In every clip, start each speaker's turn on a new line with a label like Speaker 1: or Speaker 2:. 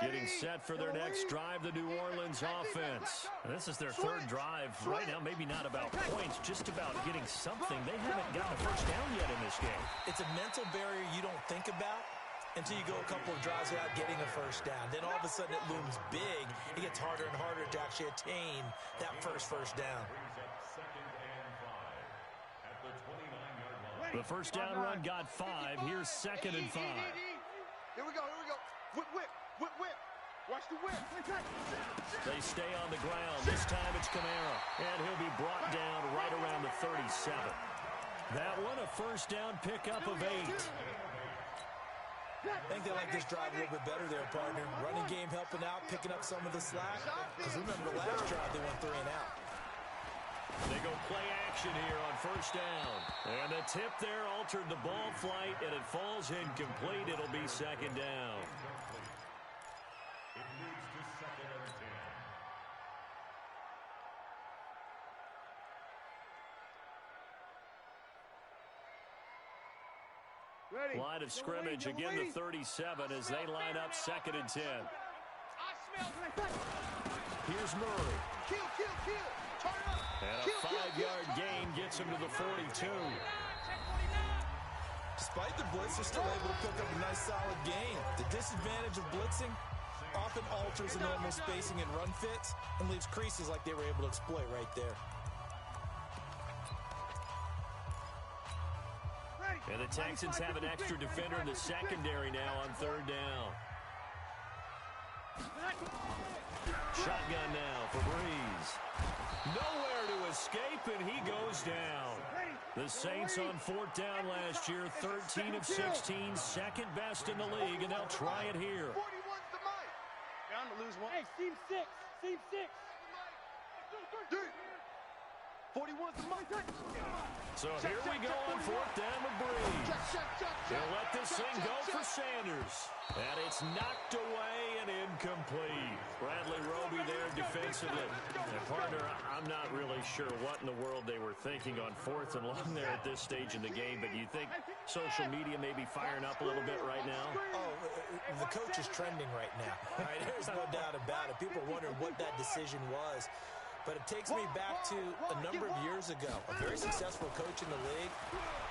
Speaker 1: Getting set for their next drive, the New Orleans offense. And this is their third drive. Right now, maybe not about points, just about getting something. They haven't gotten a first down yet in this game.
Speaker 2: It's a mental barrier you don't think about until you go a couple of drives without getting a first down. Then all of a sudden it looms big. It gets harder and harder to actually attain that first down.
Speaker 1: The first down run got 5. Here's 2nd and 5.
Speaker 3: Here we go. Whip. Watch the whip.
Speaker 1: They stay on the ground. This time it's Kamara. And he'll be brought down right around the 37. That one, a first down pickup of 8.
Speaker 2: I think they like this drive a little bit better there, partner. Running game helping out, picking up some of the slack. Because remember the last drive, they went 3 and out.
Speaker 1: They go play action here on first down. And the tip there altered the ball flight, and it falls incomplete. It'll be 2nd down.
Speaker 4: It moves to 2nd and 10.
Speaker 1: Line of scrimmage, again the 37 as they line up 2nd and 10. Here's Murray.
Speaker 3: Kill.
Speaker 1: And a 5-yard gain gets him to the 42.
Speaker 2: Despite the blitz, they're still able to pick up a nice solid gain. The disadvantage of blitzing often alters the normal spacing and run fits and leaves creases like they were able to exploit right there.
Speaker 1: And the Texans have an extra defender in the secondary now on 3rd down. Shotgun now for Breeze. Nowhere to escape, and he goes down. The Saints on 4th down last year, 13 of 16, 2nd best in the league, and they'll try it here.
Speaker 3: 41's the mic. Down to lose one.
Speaker 5: Hey, Team 6.
Speaker 3: 41's the mic.
Speaker 1: So here we go on 4th down with Breeze. They'll let this thing go for Sanders. And it's knocked away and incomplete. Bradley Roby there defensively. And partner, I'm not really sure what in the world they were thinking on 4th and long there at this stage in the game, but do you think social media may be firing up a little bit right now?
Speaker 2: Oh, the coach is trending right now. All right, there's no doubt about it. People are wondering what that decision was. But it takes me back to a number of years ago. A very successful coach in the league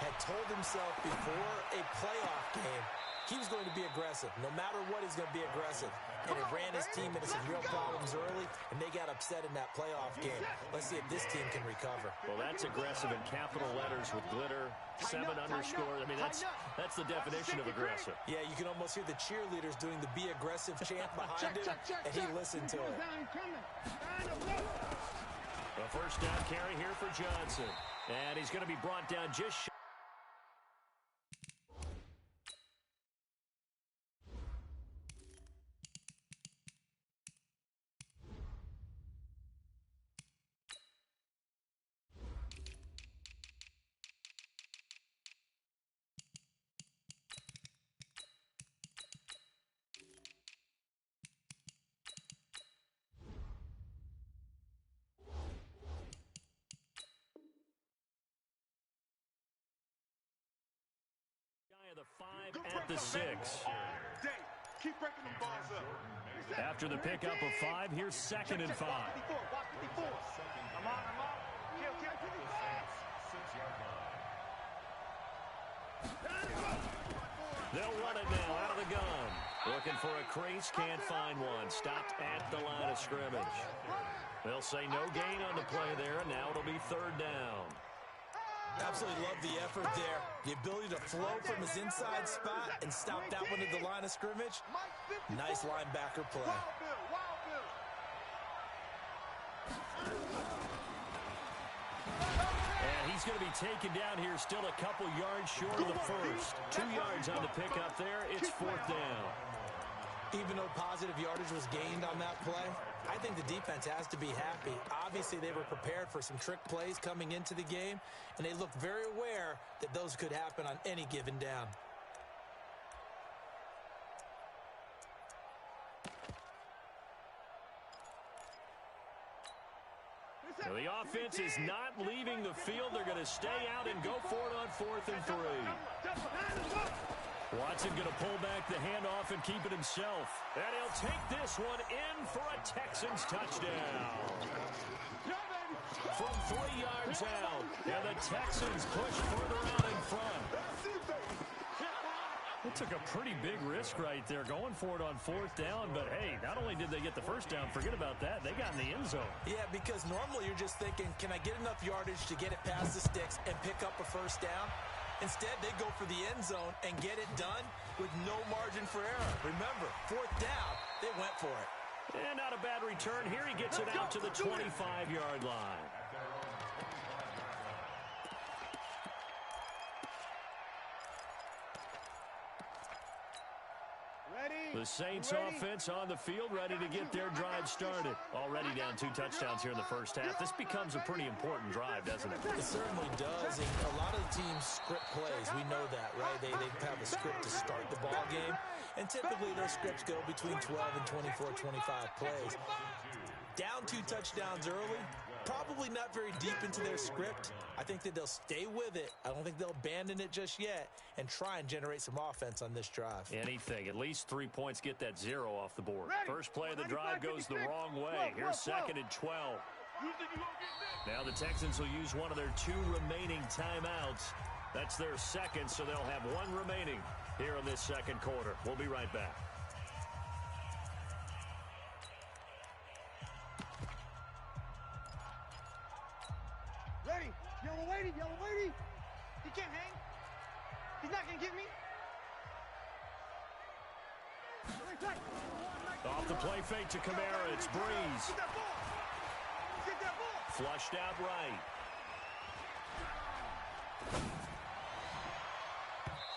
Speaker 2: had told himself before a playoff game he was going to be aggressive. No matter what, he's going to be aggressive. And it ran his team into some real problems early, and they got upset in that playoff game. Let's see if this team can recover.
Speaker 1: Well, that's aggressive in capital letters with glitter, 7 underscore. I mean, that's the definition of aggressive.
Speaker 2: Yeah, you can almost hear the cheerleaders doing the be aggressive chant behind him, and he listened to it.
Speaker 1: A first down carry here for Johnson. And he's going to be brought down just the 5 at the 6.
Speaker 3: Keep breaking them balls up.
Speaker 1: After the pickup of 5, here's 2nd and 5.
Speaker 3: Come on.
Speaker 1: They'll run it now out of the gun. Looking for a crease, can't find one. Stopped at the line of scrimmage. They'll say no gain on the play there, and now it'll be 3rd down.
Speaker 2: Absolutely love the effort there. The ability to flow from his inside spot and stop that one at the line of scrimmage. Nice linebacker play.
Speaker 1: And he's going to be taken down here, still a couple yards short of the first. 2 yards on the pickup there. It's 4th down.
Speaker 2: Even though positive yardage was gained on that play, I think the defense has to be happy. Obviously, they were prepared for some trick plays coming into the game, and they looked very aware that those could happen on any given down.
Speaker 1: Now the offense is not leaving the field. They're going to stay out and go for it on 4th and 3. Watson going to pull back the handoff and keep it himself. And he'll take this one in for a Texans touchdown. From 3 yards out, and the Texans push further out in front. They took a pretty big risk right there going for it on 4th down, but hey, not only did they get the first down, forget about that, they got in the end zone.
Speaker 2: Yeah, because normally you're just thinking, can I get enough yardage to get it past the sticks and pick up a first down? Instead, they go for the end zone and get it done with no margin for error. Remember, 4th down, they went for it.
Speaker 1: And not a bad return here. He gets it out to the 25-yard line. The Saints offense on the field, ready to get their drive started. Already down 2 touchdowns here in the first half. This becomes a pretty important drive, doesn't it?
Speaker 2: It certainly does. And a lot of the teams script plays. We know that, right? They have a script to start the ball game. And typically those scripts go between 12 and 24, 25 plays. Down 2 touchdowns early. Probably not very deep into their script. I think that they'll stay with it. I don't think they'll abandon it just yet and try and generate some offense on this drive.
Speaker 1: Anything. At least 3 points get that 0 off the board. First play of the drive goes the wrong way. Here's 2nd and 12. Now the Texans will use one of their 2 remaining timeouts. That's their second, so they'll have 1 remaining here in this second quarter. We'll be right back.
Speaker 3: Ready. Yellow lady. He can't hang. He's not going to get me.
Speaker 1: Off the play fake to Kamara. It's Breeze.
Speaker 3: Get that ball. Get that ball.
Speaker 1: Flushed out right.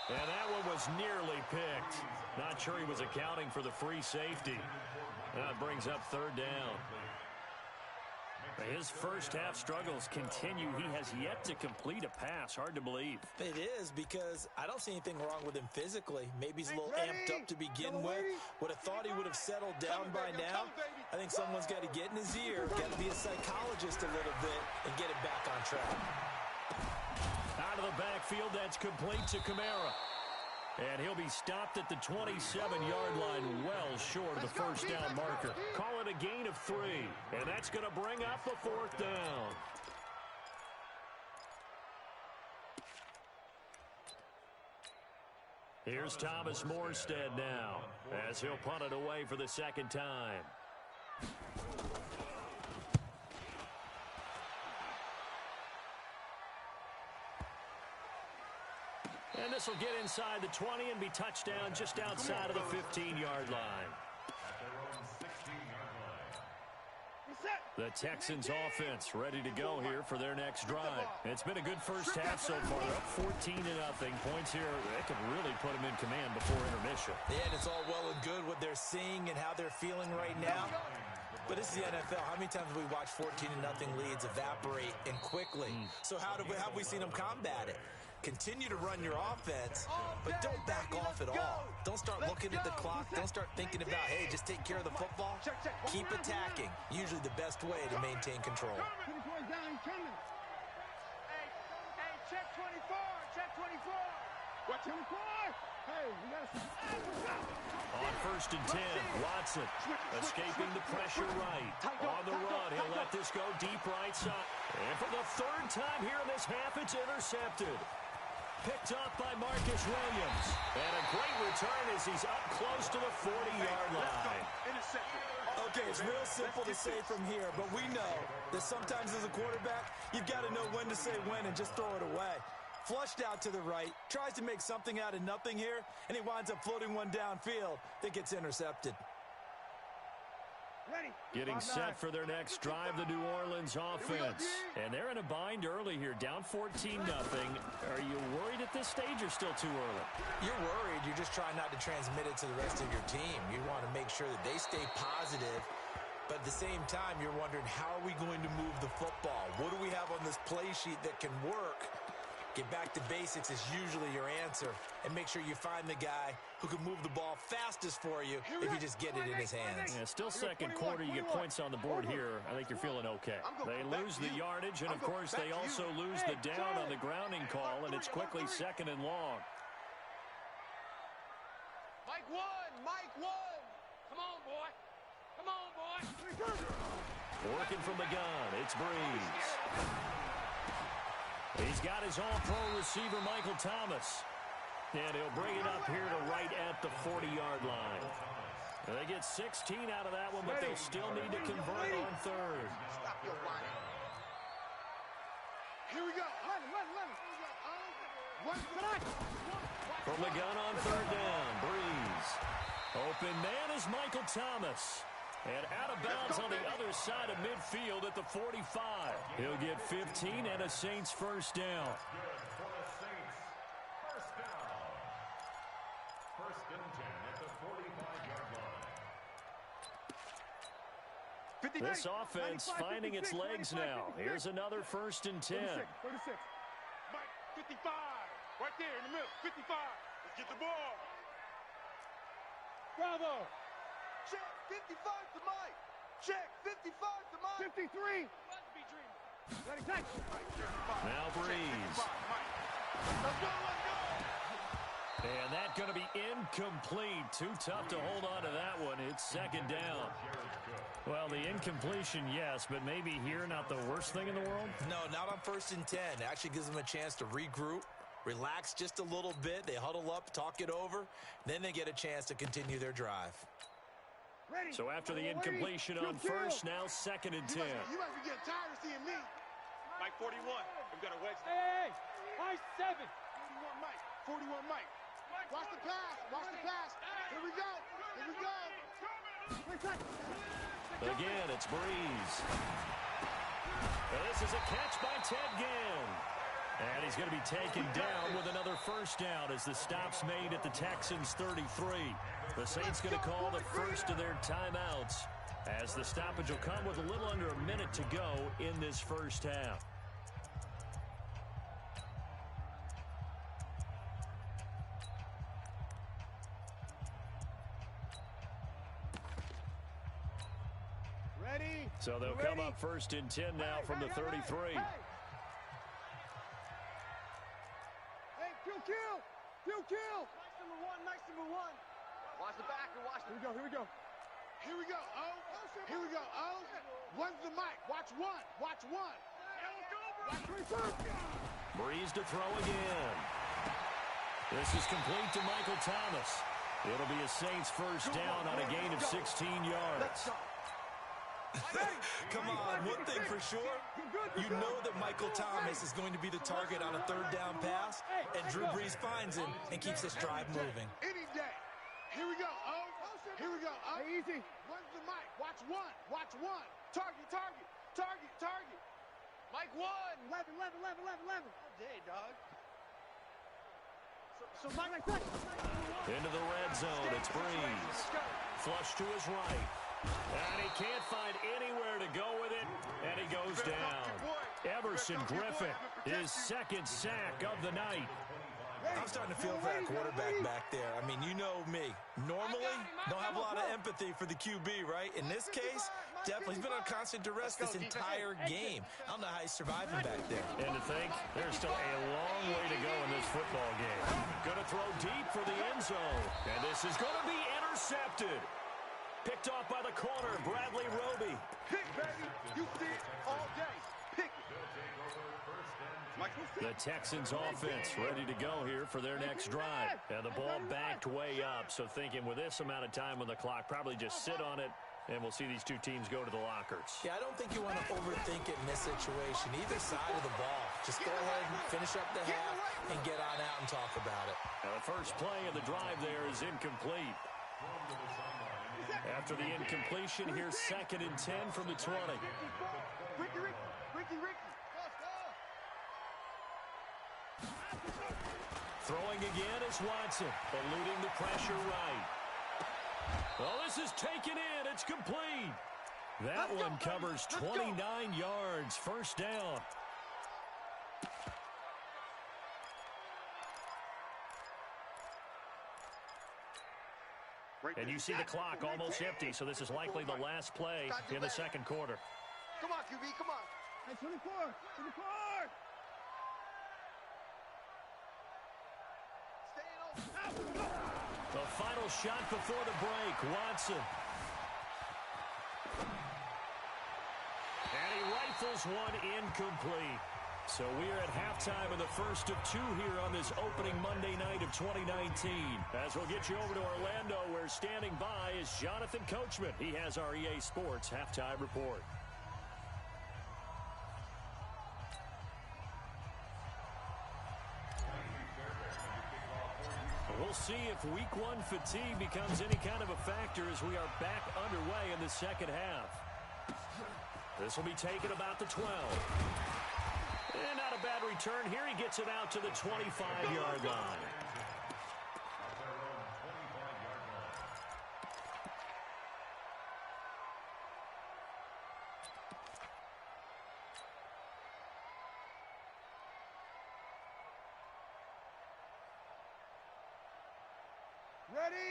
Speaker 1: And that one was nearly picked. Not sure he was accounting for the free safety. That brings up 3rd down. His first half struggles continue. He has yet to complete a pass. Hard to believe.
Speaker 2: It is, because I don't see anything wrong with him physically. Maybe he's a little amped up to begin with. Would have thought he would have settled down by now. I think someone's got to get in his ear, got to be a psychologist a little bit, and get it back on track.
Speaker 1: Out of the backfield, that's complete to Kamara. And he'll be stopped at the 27-yard line, well short of the first down marker. Call it a gain of 3, and that's going to bring up the 4th down. Here's Thomas Morstead now, as he'll punt it away for the second time. And this will get inside the 20 and be touchdown just outside of the 15-yard line. The Texans offense ready to go here for their next drive. It's been a good first half so far. They're up 14-0. Points here, they can really put them in command before intermission.
Speaker 2: Yeah, and it's all well and good what they're seeing and how they're feeling right now. But this is the NFL. How many times have we watched 14-0 leads evaporate and quickly? So how have we seen them combat it? Continue to run your offense, but don't back off at all. Don't start looking at the clock. Don't start thinking about, hey, just take care of the football. Keep attacking. Usually the best way to maintain control.
Speaker 3: Hey, check 24. Check 24. What 24? Hey, we got to...
Speaker 1: On 1st and 10, Watson escaping the pressure right. On the run, he'll let this go deep right side. And for the 3rd time here in this half, it's intercepted. Picked up by Marcus Williams. And a great return as he's up close to the 40-yard line.
Speaker 2: Okay, it's real simple to say from here, but we know that sometimes as a quarterback, you've got to know when to say when and just throw it away. Flushed out to the right, tries to make something out of nothing here, and he winds up floating one downfield that gets intercepted.
Speaker 1: Getting set for their next drive, the New Orleans offense. And they're in a bind early here, down 14-0. Are you worried at this stage or still too early?
Speaker 2: You're worried. You're just trying not to transmit it to the rest of your team. You want to make sure that they stay positive. But at the same time, you're wondering, how are we going to move the football? What do we have on this play sheet that can work? Get back to basics is usually your answer. And make sure you find the guy who can move the ball fastest for you if you just get it in his hands.
Speaker 1: Yeah, still second quarter. You get points on the board here. I think you're feeling okay. They lose the yardage, and, of course, they also lose the down on the grounding call, and it's quickly 2nd and long.
Speaker 3: one. Mike one. Come on, boy. Come on, boy.
Speaker 1: Working from the gun, it's Breeze. He's got his all-pro receiver, Michael Thomas. And he'll bring it up here to right at the 40-yard line. And they get 16 out of that one, but they'll still need to convert on third.
Speaker 3: Stop your whining. Here we go.
Speaker 1: From the gun on third down, Breeze. Open man is Michael Thomas. And out of bounds on the other side of midfield at the 45. He'll get 15 and a Saints first down.
Speaker 4: First and 10 at the 45-yard line.
Speaker 1: This offense finding its legs now. Here's another first and 10.
Speaker 3: 36. Mike, 55. Right there in the middle. 55. Let's get the ball. Bravo. Check 55 to Mike. Check 55 to Mike. 53. Let's be dreaming. Ready, catch.
Speaker 1: Now Breeze.
Speaker 3: Let's go.
Speaker 1: And that's going to be incomplete. Too tough to hold on to that one. It's second down. Well, the incompletion, yes, but maybe here not the worst thing in the world?
Speaker 2: No, not on first and 10. It actually gives them a chance to regroup, relax just a little bit. They huddle up, talk it over. Then they get a chance to continue their drive.
Speaker 3: Ready.
Speaker 1: So after the incompletion on first, now second and 10.
Speaker 3: You must be getting tired of seeing me. Mike 41. We've got a wedge. Hey, Mike 7. 41 Mike. 41 Mike. Watch the pass. Watch the pass. Here we go. Here we go.
Speaker 1: Again, it's Breeze. And this is a catch by Ted Ginn. And he's going to be taken down with another first down as the stop's made at the Texans' 33. The Saints going to call the first of their timeouts as the stoppage will come with a little under a minute to go in this first half. So they'll come up first and 10 now from the 33.
Speaker 3: Hey, kill. Nice number one. Watch the back and watch the... Here we go. Here we go. Oh. One's the mic. Watch one.
Speaker 1: Breeze to throw again. This is complete to Michael Thomas. It'll be a Saints first down on a gain of 16 yards.
Speaker 2: Come on, one thing for sure, you know that Michael Thomas is going to be the target on a third down pass, and Drew Brees finds him and keeps this drive moving.
Speaker 3: Any day. Here we go. Oh. Hey, easy. One's the mic. Watch one. Target. Mike 1. 11. All day, dog. So Mike like that.
Speaker 1: Into the red zone, it's Breeze. Flush to his right. And he can't find anywhere to go with it, and he goes down. Everson Griffin, his second sack of the night.
Speaker 2: I'm starting to feel for that quarterback back there. I mean, you know me. Normally, don't have a lot of empathy for the QB, right? In this case, definitely he's been on constant duress this entire game. I don't know how he's surviving back there.
Speaker 1: And to think, there's still a long way to go in this football game. Going to throw deep for the end zone. And this is going to be intercepted. Picked off by the corner, Bradley Roby.
Speaker 3: Pick, baby. You see it all day. Pick it.
Speaker 1: The Texans offense ready to go here for their next drive. And the ball backed way up, so thinking with this amount of time on the clock, probably just sit on it, and we'll see these two teams go to the lockers.
Speaker 2: Yeah, I don't think you want to overthink it in this situation. Either side of the ball. Just go ahead and finish up the half and get on out and talk about it.
Speaker 1: Now the first play of the drive there is incomplete. After the incompletion, here's second and 10 from the 20.
Speaker 3: Ricky.
Speaker 1: Throwing again is Watson, eluding the pressure right. Well, this is taken in. It's complete. That one covers 29 yards. First down. And you see the clock almost empty, so this is likely the last play in the second quarter.
Speaker 3: Come on, QB, come on. Hey, 24. Staying open.
Speaker 1: The final shot before the break, Watson. And he rifles one incomplete. So we are at halftime of the first of two here on this opening Monday night of 2019. As we'll get you over to Orlando, where standing by is Jonathan Coachman. He has our EA Sports halftime report. We'll see if week one fatigue becomes any kind of a factor as we are back underway in the second half. This will be taken about the 12. And not a bad return here. He gets it out to the 25-yard line.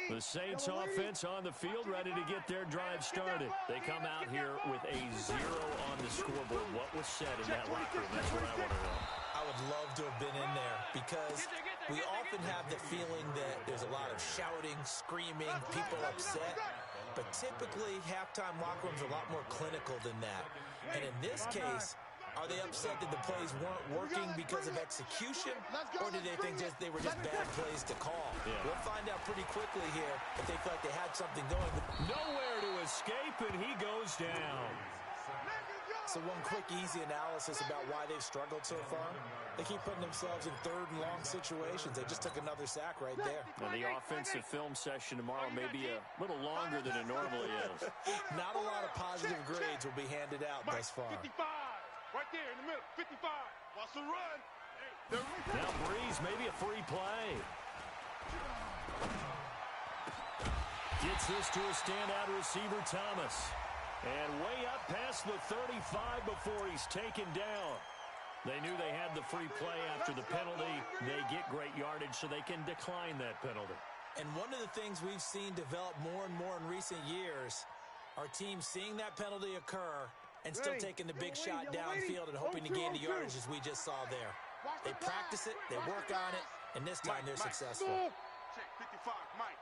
Speaker 1: The Saints offense on the field, ready to get their drive started. They come out here with a 0 on the scoreboard. What was said in that locker room? That's what I want to know.
Speaker 2: I would love to have been in there because we often have the feeling that there's a lot of shouting, screaming, people upset. But typically, halftime locker rooms are a lot more clinical than that. And in this case, are they upset that the plays weren't working because of execution, or did they think they were just bad plays to call?
Speaker 1: Yeah.
Speaker 2: We'll find out pretty quickly here if they feel like they had something going.
Speaker 1: Nowhere to escape, and he goes down.
Speaker 2: So one quick, easy analysis about why they've struggled so far. They keep putting themselves in third and long situations. They just took another sack right there.
Speaker 1: Now, the offensive film session tomorrow may be a little longer than it normally is.
Speaker 2: Not a lot of positive grades will be handed out thus far.
Speaker 3: 55. Right there in the middle, 55. Watch the run.
Speaker 1: Now Breeze, maybe a free play. Gets this to a standout receiver, Thomas. And way up past the 35 before he's taken down. They knew they had the free play after the penalty. They get great yardage so they can decline that penalty.
Speaker 2: And one of the things we've seen develop more and more in recent years are teams seeing that penalty occur and still taking the big shot downfield and hoping to gain the yardage as we just saw there. They practice it, they work on it, and this time they're successful.
Speaker 3: Check 55, Mike.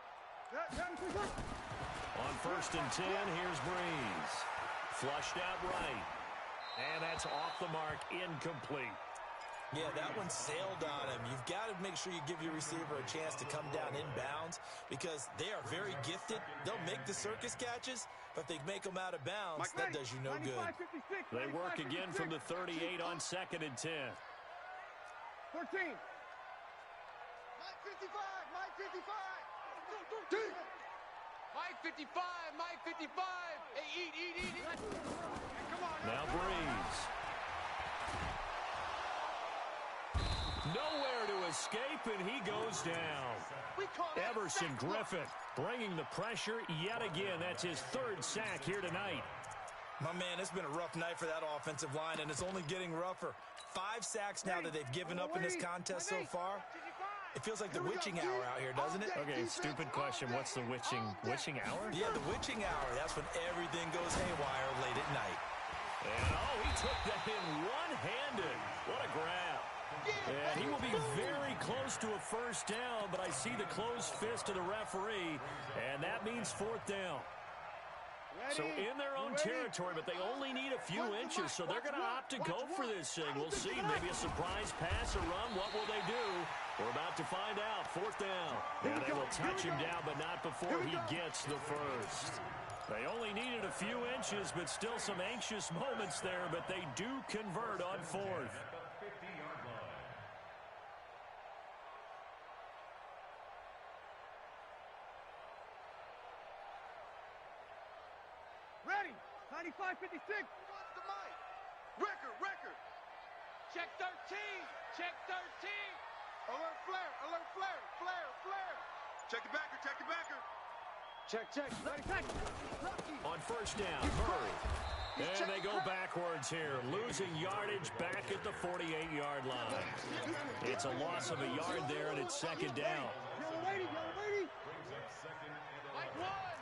Speaker 1: On first and 10, here's Breeze. Flushed out right. And that's off the mark, incomplete.
Speaker 2: Yeah, that one sailed on him. You've got to make sure you give your receiver a chance to come down inbounds because they are very gifted. They'll make the circus catches, but if they make them out of bounds, that does you no good.
Speaker 1: They work again from the 38 on second and 10.
Speaker 3: 13. Mike 55, Mike 55. Mike 55, Mike 55. Hey, eat. Come on.
Speaker 1: Now Breeze. Nowhere to escape, and he goes down. Everson Griffin bringing the pressure yet again. That's his third sack here tonight.
Speaker 2: My man, it's been a rough night for that offensive line, and it's only getting rougher. 5 sacks now that they've given up in this contest so far. It feels like the witching hour out here, doesn't it?
Speaker 1: Okay, stupid question. What's the witching hour?
Speaker 2: Yeah, the witching hour. That's when everything goes haywire late at night.
Speaker 1: And, he took that in one-handed. What a grab. And he will be very close to a first down, but I see the closed fist of the referee, and that means fourth down. So in their own territory, but they only need a few inches, so they're going to opt to go for this thing. We'll see. Maybe a surprise pass or run. What will they do? We're about to find out. Fourth down. And they will touch him down, but not before he gets the first. They only needed a few inches, but still some anxious moments there, but they do convert on fourth.
Speaker 3: Ready. 95, 56. What's the mic? Record. Check 13. Check 13. Alert flare. Check your backer. Check. Ready.
Speaker 1: On first down, Murray. And they go backwards here, losing yardage back at the 48-yard line. It's a loss of a yard there, and it's second down.
Speaker 3: Yellow lady. Mike one.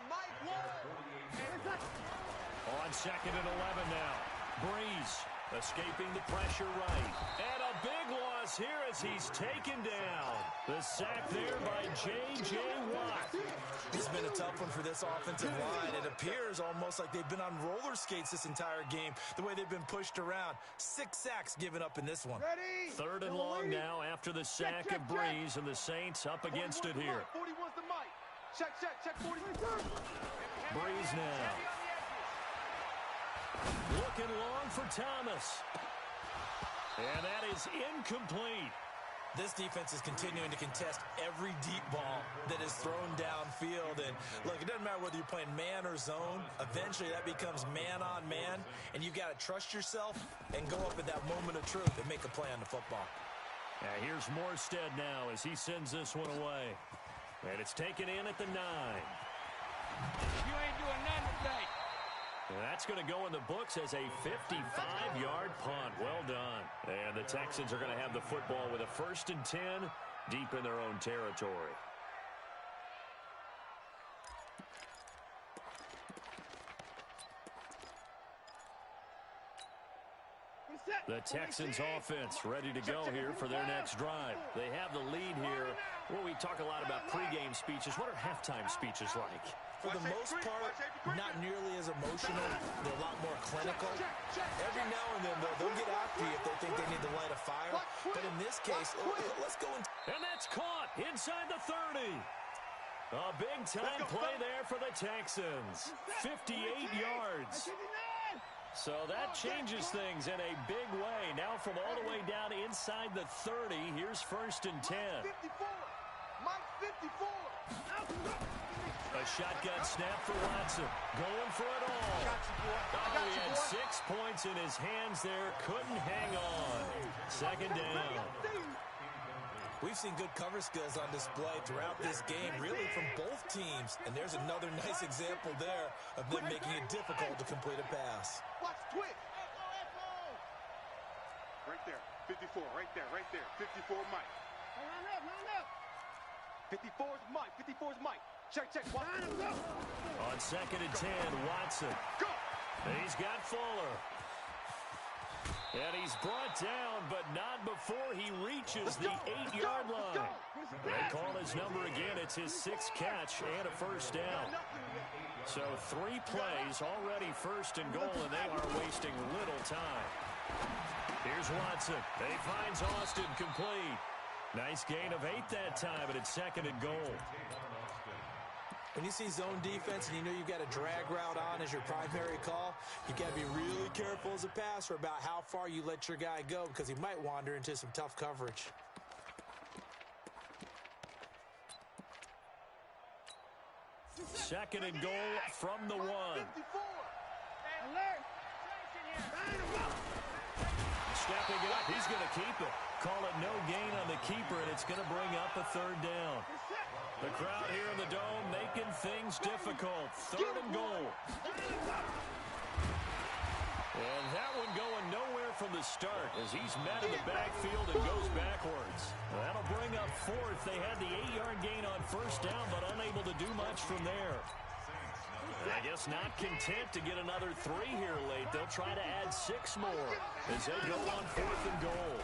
Speaker 1: On second and 11 now. Breeze Escaping the pressure right. And a big loss here as he's taken down. The sack there by J.J. Watt.
Speaker 2: It's been a tough one for this offensive line. It appears almost like they've been on roller skates this entire game, the way they've been pushed around. 6 sacks given up in this one.
Speaker 3: Ready?
Speaker 1: Third and long now after the sack of Breeze, and the Saints up against it here.
Speaker 3: 41's the mic. Check, 40.
Speaker 1: Breeze now. Looking long for Thomas. And that is incomplete.
Speaker 2: This defense is continuing to contest every deep ball that is thrown downfield. And look, it doesn't matter whether you're playing man or zone. Eventually, that becomes man on man. And you've got to trust yourself and go up at that moment of truth and make a play on the football.
Speaker 1: Here's Morstead now as he sends this one away. And it's taken in at the 9.
Speaker 3: You ain't doing nothing today.
Speaker 1: And that's going to go in the books as a 55-yard punt. Well done. And the Texans are going to have the football with a 1st and 10 deep in their own territory. The Texans offense ready to go here for their next drive. They have the lead here. Well, we talk a lot about pregame speeches. What are halftime speeches like?
Speaker 2: For the most part, not nearly as emotional. They're a lot more clinical. Every now and then, they'll get after you if they think they need to light a fire. But in this case, let's go and...
Speaker 1: And that's caught inside the 30. A big-time play there for the Texans. 58 yards. So that changes things in a big way. Now from all the way down inside the 30, here's 1st and 10.
Speaker 3: Mike 54.
Speaker 1: A shotgun snap for Watson. Going for it all. Oh, he had 6 points in his hands there. Couldn't hang on. 2nd down.
Speaker 2: We've seen good cover skills on display throughout this game, really from both teams. And there's another nice example there of them making it difficult to complete a pass.
Speaker 3: Watch twitch. Right there. 54. Right there. 54 Mike. Line up. 54's Mike. 54's Mike. Check. Watson.
Speaker 1: On 2nd and 10, Watson.
Speaker 3: Go.
Speaker 1: And he's got Fuller. And he's brought down, but not before he reaches the 8-yard line. They call his number again. It's his 6th catch and a 1st down. So 3 plays, already 1st and goal, and they are wasting little time. Here's Watson. He finds Austin complete. Nice gain of 8 that time, but it's 2nd and goal.
Speaker 2: When you see zone defense and you know you've got a drag route on as your primary call, you got to be really careful as a passer about how far you let your guy go because he might wander into some tough coverage.
Speaker 1: Second and goal from the 1. Stepping up, he's going to keep it. Call it no gain on the keeper, and it's going to bring up a 3rd down. The crowd here in the Dome making things difficult. 3rd and goal. And that one going nowhere from the start as he's met in the backfield and goes backwards. That'll bring up 4th. They had the 8-yard gain on 1st down, but unable to do much from there. I guess not content to get another 3 here late. They'll try to add 6 more as they go on 4th and goal.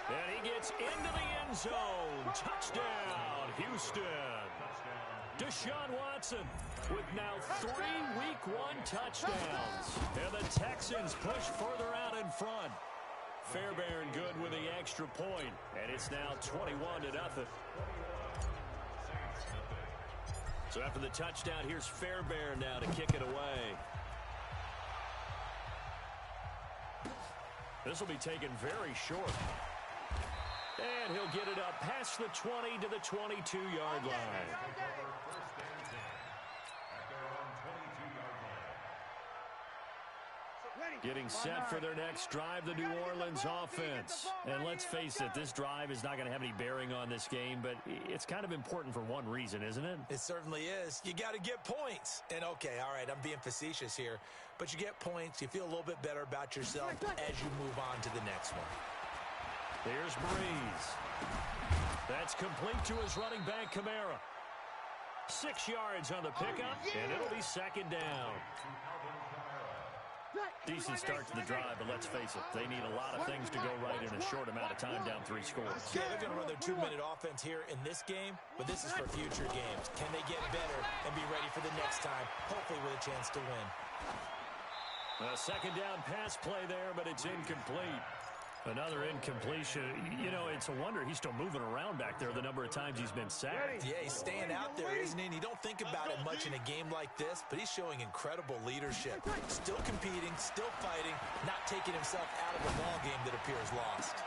Speaker 1: And he gets into the end zone. Touchdown, Houston. Deshaun Watson with now 3 Week 1 touchdowns. And the Texans push further out in front. Fairbairn good with the extra point. And it's now 21-0. So after the touchdown, here's Fairbairn now to kick it away. This will be taken very short. And he'll get it up past the 20 to the 22-yard line. Getting set for their next drive, the New Orleans offense. And let's face it, this drive is not going to have any bearing on this game, but it's kind of important for one reason, isn't it?
Speaker 2: It certainly is. You got to get points. And okay, all right, I'm being facetious here, but you get points, you feel a little bit better about yourself as you move on to the next one.
Speaker 1: Here's Breeze. That's complete to his running back, Kamara. 6 yards on the pickup, and it'll be 2nd down. Decent start to the drive, but let's face it, they need a lot of things to go right in a short amount of time down 3 scores.
Speaker 2: Yeah, they're going to run their 2-minute offense here in this game, but this is for future games. Can they get better and be ready for the next time, hopefully with a chance to win?
Speaker 1: A second down pass play there, but it's incomplete. Another incompletion. You know, it's a wonder he's still moving around back there the number of times he's been sacked.
Speaker 2: Yeah, he's staying out there, isn't he? And you don't think about it much in a game like this, but he's showing incredible leadership. Still competing, still fighting, not taking himself out of a ball game that appears lost.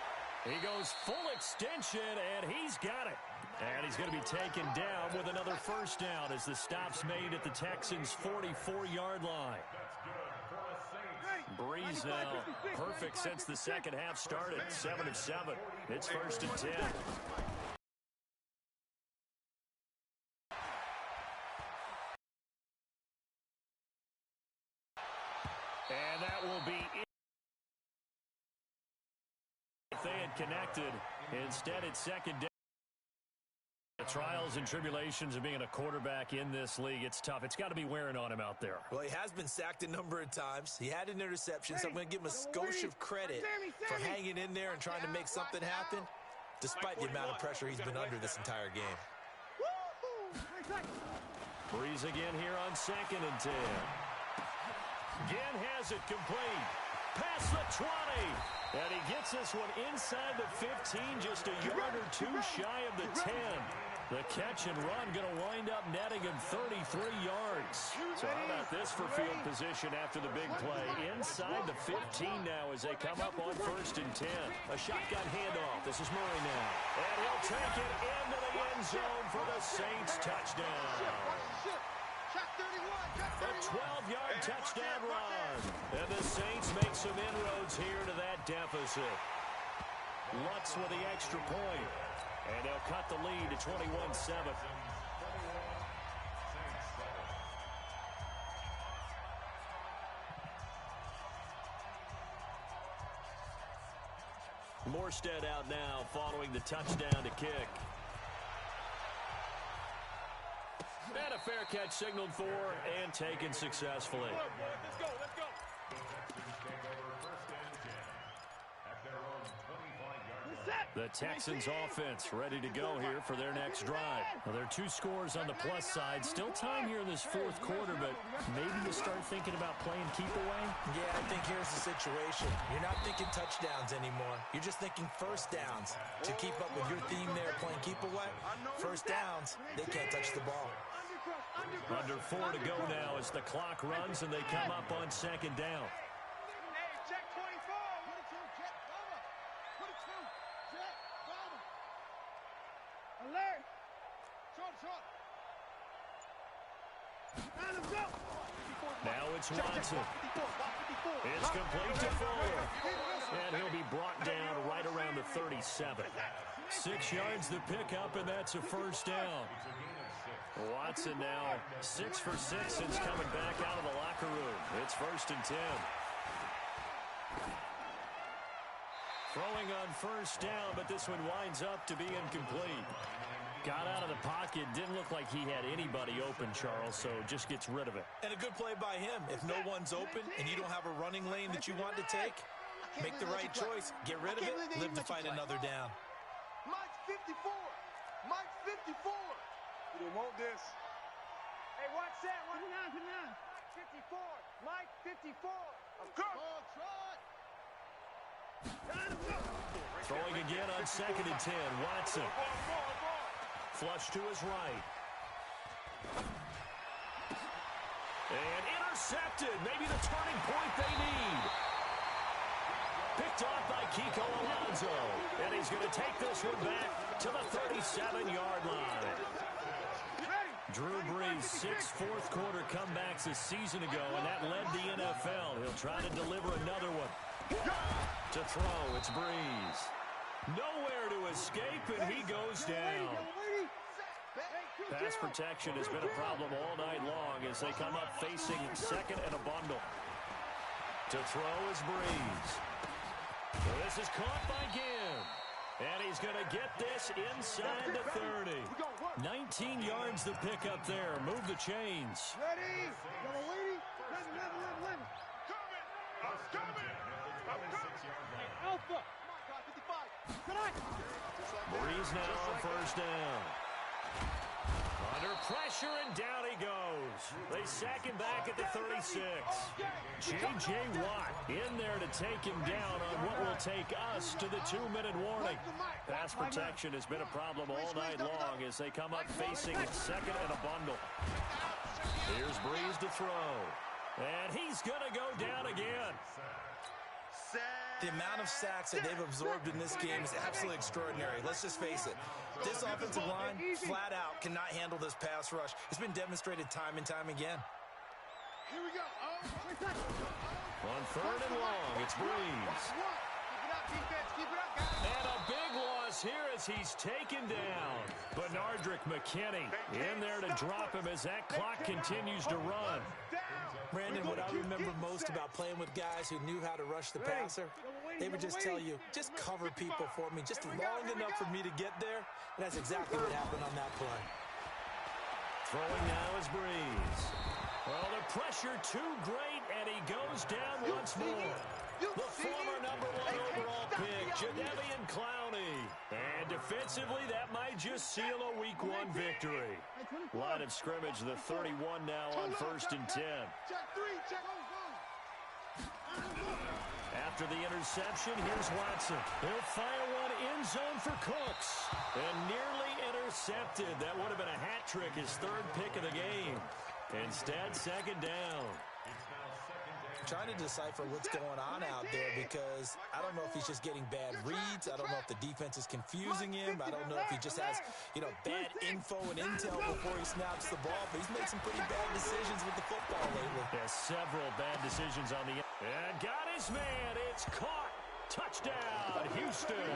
Speaker 1: He goes full extension, and he's got it. And he's going to be taken down with another first down as the stop's made at the Texans' 44-yard line. Breeze now perfect since the second half started. 7 of 7. It's 1st and 10. And that will be it. If they had connected, instead it's second down. The trials and tribulations of being a quarterback in this league, it's tough. It's got to be wearing on him out there.
Speaker 2: Well, he has been sacked a number of times. He had an interception, so I'm going to give him a skosh of credit for hanging in there and trying to make something happen, despite the amount of pressure he's been under this entire game.
Speaker 1: Breeze again here on 2nd and 10. Again has it complete. Past the 20. And he gets this one inside the 15, just a yard or 2 shy of the 10. The catch and run going to wind up netting him 33 yards. So how about this for field position after the big play? Inside the 15 now as they come up on 1st and 10. A shotgun handoff. This is Murray now. And he'll take it into the end zone for the Saints touchdown. A 12-yard touchdown run. And the Saints make some inroads here to that deficit. Lutz with the extra point. And they'll cut the lead to 21-7. Morstead out now following the touchdown to kick. And a fair catch signaled for and taken successfully.
Speaker 3: Let's go, let's go.
Speaker 1: The Texans offense ready to go here for their next drive. Well, there are 2 scores on the plus side. Still time here in this 4th quarter, but maybe you start thinking about playing keep away?
Speaker 2: Yeah, I think here's the situation. You're not thinking touchdowns anymore. You're just thinking first downs. To keep up with your theme there, playing keep away, first downs, they can't touch the ball.
Speaker 1: Under 4 to go now as the clock runs and they come up on 2nd down. Now it's Watson. It's complete to Fuller. And he'll be brought down right around the 37. 6 yards the pickup, and that's a first down. Watson now 6 for 6 since coming back out of the locker room. It's 1st and 10. Throwing on first down, but this one winds up to be incomplete. Got out of the pocket, didn't look like he had anybody open, Charles, so just gets rid of it.
Speaker 2: And a good play by him. If no one's open and you don't have a running lane that you want to take, make the right choice. Get rid of it, live to fight another down.
Speaker 3: Mike's 54. Mike's 54. You didn't want this. Hey, watch that. 59. 54. Mike 54. I'm coming.
Speaker 1: Throwing again on 2nd and 10. Watson. Flush to his right. And intercepted. Maybe the turning point they need. Picked off by Kiko Alonso. And he's going to take this one back to the 37-yard line. Drew Brees, 6 fourth-quarter comebacks a season ago, and that led the NFL. He'll try to deliver another one. To throw, it's Brees. Nowhere to escape, and he goes down. Pass protection has been a problem all night long as they come up facing 2nd and a bundle. To throw is Brees. So this is caught by Ginn. And he's going to get this inside the 30. 19 yards the pickup there. Move the chains.
Speaker 3: Ready.
Speaker 1: Breeze now on first down. Under pressure, and down he goes. They sack him back at the 36. J.J. Watt in there to take him down on what will take us to the 2-minute warning. Pass protection has been a problem all night long as they come up facing second and a bundle. Here's Breeze to throw. And he's going to go down again.
Speaker 2: The amount of sacks that they've absorbed in this game is absolutely extraordinary. Let's just face it. This offensive line, flat out, cannot handle this pass rush. It's been demonstrated time and time again.
Speaker 3: Here we go.
Speaker 1: On third and long, it's Breeze.
Speaker 3: Keep it up, defense. Keep it up, guys.
Speaker 1: And a big loss here as he's taken down. Benardrick McKinney in there to drop him as that clock continues to run.
Speaker 2: Brandon, what I remember most about playing with guys who knew how to rush the passer, they would just tell you, just cover people for me, just long enough for me to get there. And that's exactly what happened on that play.
Speaker 1: Throwing now is Breeze. Well, the pressure too great, and he goes down once more. The former #1 overall pick, Jadeveon Clowney. And defensively, that might just seal a Week 1 victory. Line of scrimmage, the 31 now on first and 10. After the interception, here's Watson. He'll fire one end zone for Cooks. And nearly intercepted. That would have been a hat trick, his third pick of the game. Instead, second down.
Speaker 2: Trying to decipher what's going on out there because I don't know if he's just getting bad reads. I don't know if the defense is confusing him. I don't know if he just has, bad info and intel before he snaps the ball. But he's made some pretty bad decisions with the football lately.
Speaker 1: Has several bad decisions on the end. And got his man. It's caught. Touchdown, Houston.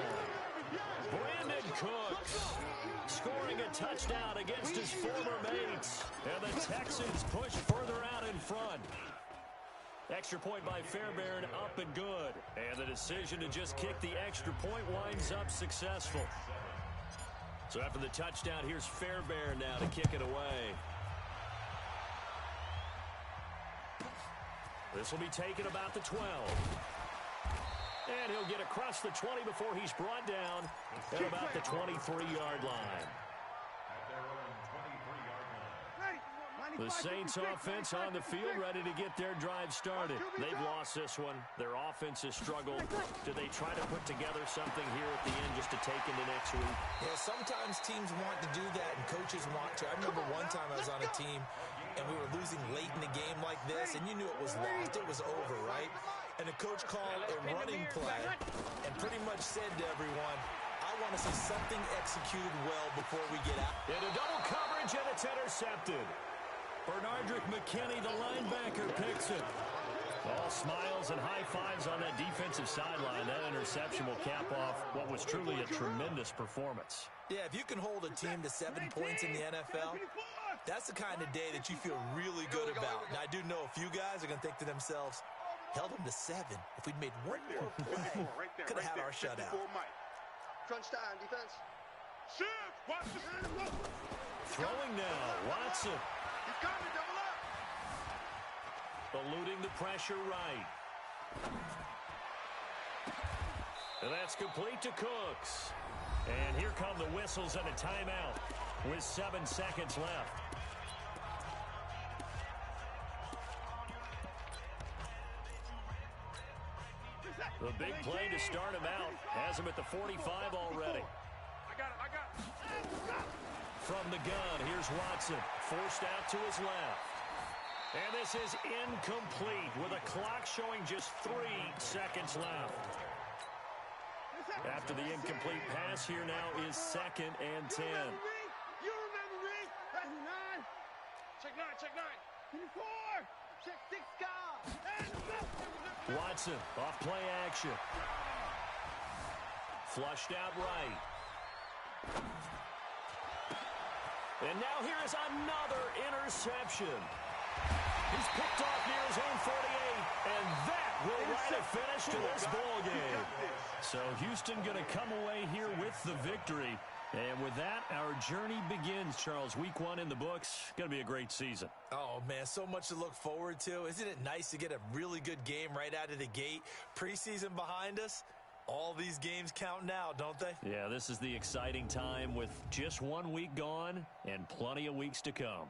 Speaker 1: Brandon Cooks scoring a touchdown against his former mates. And the Texans push further out in front. Extra point by Fairbairn, up and good. And the decision to just kick the extra point winds up successful. So after the touchdown, here's Fairbairn now to kick it away. This will be taken about the 12. And he'll get across the 20 before he's brought down at about the 23-yard line. The Saints offense on the field, ready to get their drive started. They've lost this one. Their offense has struggled. Do they try to put together something here at the end just to take into next week?
Speaker 2: Yeah, sometimes teams want to do that, and coaches want to. I remember one time I was on a team, and we were losing late in the game like this, and you knew it was lost. It was over, right? And the coach called a running play and pretty much said to everyone, I want to see something executed well before we get out.
Speaker 1: Into double coverage, and it's intercepted. Benardrick McKinney, the linebacker, picks it. All smiles and high fives on that defensive sideline. That interception will cap off what was truly a tremendous performance.
Speaker 2: Yeah, if you can hold a team to 7 points in the NFL, that's the kind of day that you feel really good about. And I do know a few guys are going to think to themselves, held them to 7. If we'd made one more play, could have had our shutout.
Speaker 3: Crunch time, defense.
Speaker 1: Throwing now, Watson.
Speaker 3: He's coming, double up.
Speaker 1: Eluding the pressure right. And that's complete to Cooks. And here come the whistles and a timeout with 7 seconds left. The big play to start him out. Has him at the 45 already.
Speaker 3: I got it.
Speaker 1: From the gun, here's Watson. Forced out to his left. And this is incomplete with a clock showing just 3 seconds left. After the incomplete pass, here now is 2nd and 10.
Speaker 3: You remember me? That's 9. Check 9, check 9. 4. Check 6, God.
Speaker 1: Watson off play action. Flushed out right. And now here is another interception. He's picked off near his own 48, and that will write a finish to this ball game. So Houston going to come away here with the victory. And with that, our journey begins, Charles. Week 1 in the books. Going to be a great season.
Speaker 2: Oh, man, so much to look forward to. Isn't it nice to get a really good game right out of the gate? Preseason behind us. All these games count now, don't they?
Speaker 1: Yeah, this is the exciting time with just 1 week gone and plenty of weeks to come.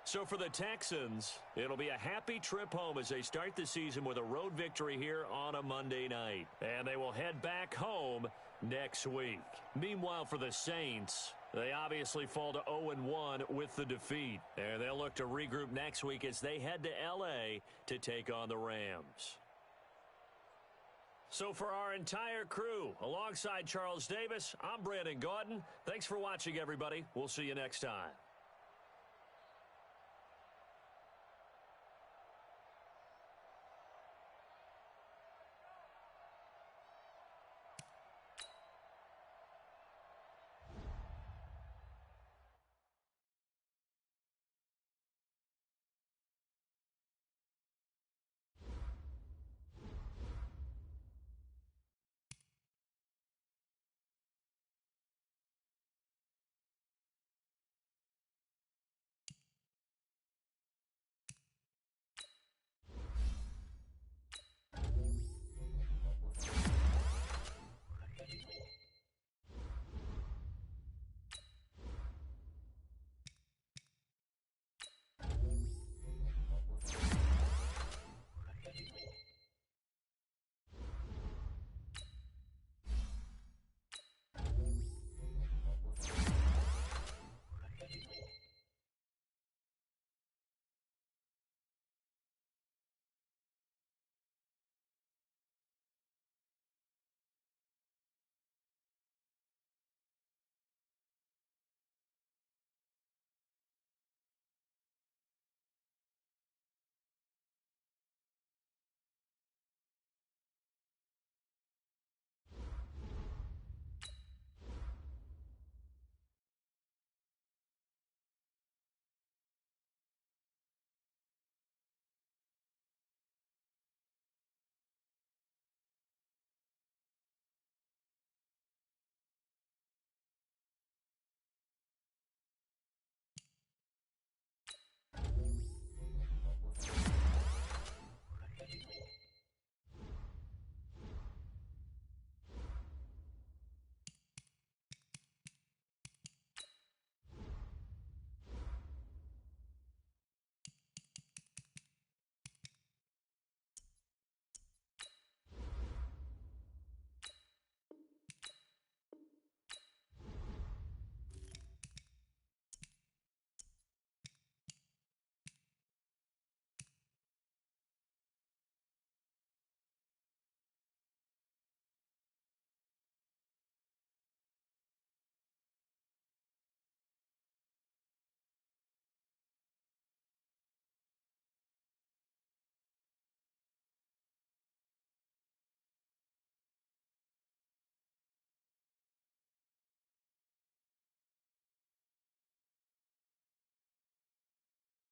Speaker 1: So for the Texans, it'll be a happy trip home as they start the season with a road victory here on a Monday night. And they will head back home next week. Meanwhile, for the Saints, they obviously fall to 0-1 with the defeat. And they'll look to regroup next week as they head to L.A. to take on the Rams. So for our entire crew, alongside Charles Davis, I'm Brandon Gaudin. Thanks for watching, everybody. We'll see you next time.